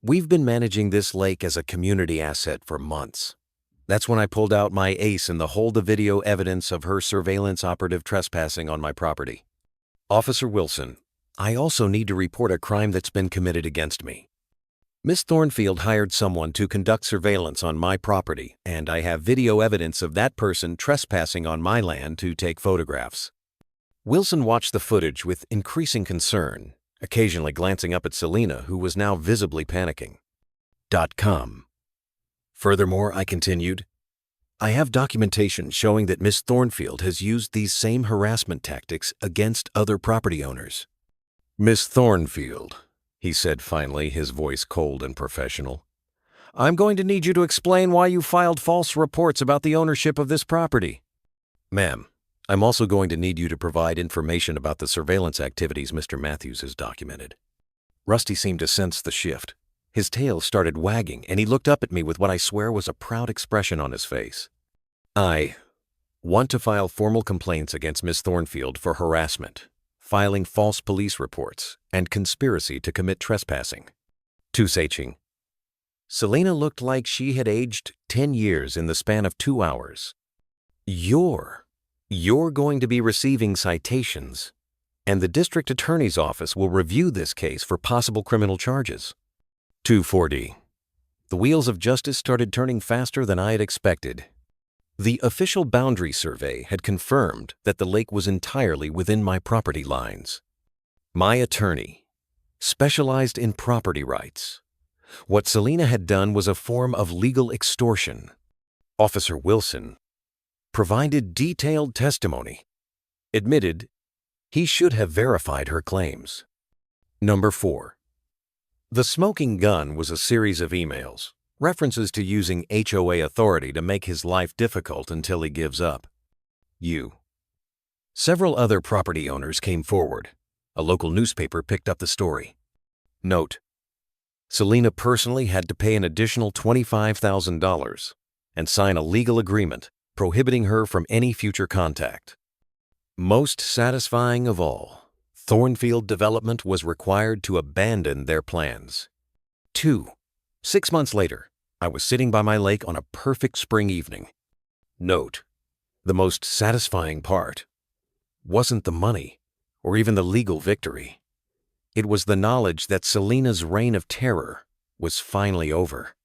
We've been managing this lake as a community asset for months. That's when I pulled out my ace in the hold-the-video evidence of her surveillance operative trespassing on my property. Officer Wilson, I also need to report a crime that's been committed against me. Miss Thornfield hired someone to conduct surveillance on my property, and I have video evidence of that person trespassing on my land to take photographs. Wilson watched the footage with increasing concern, occasionally glancing up at Selena, who was now visibly panicking. .com. Furthermore, I continued, I have documentation showing that Miss Thornfield has used these same harassment tactics against other property owners. Miss Thornfield, he said finally, his voice cold and professional, I'm going to need you to explain why you filed false reports about the ownership of this property. Ma'am, I'm also going to need you to provide information about the surveillance activities Mr. Matthews has documented. Rusty seemed to sense the shift. His tail started wagging, and he looked up at me with what I swear was a proud expression on his face. I want to file formal complaints against Miss Thornfield for harassment, filing false police reports, and conspiracy to commit trespassing. Tusaching. Selena looked like she had aged 10 years in the span of 2 hours. You're going to be receiving citations, and the district attorney's office will review this case for possible criminal charges. 240. The wheels of justice started turning faster than I had expected. The official boundary survey had confirmed that the lake was entirely within my property lines. My attorney specialized in property rights. What Selena had done was a form of legal extortion. Officer Wilson provided detailed testimony, admitted he should have verified her claims. Number 4. The smoking gun was a series of emails, references to using HOA authority to make his life difficult until he gives up. Several other property owners came forward. A local newspaper picked up the story. Note: Selena personally had to pay an additional $25,000 and sign a legal agreement prohibiting her from any future contact. Most satisfying of all, Thornfield Development was required to abandon their plans. 6 months later, I was sitting by my lake on a perfect spring evening. Note: the most satisfying part wasn't the money or even the legal victory. It was the knowledge that Selena's reign of terror was finally over.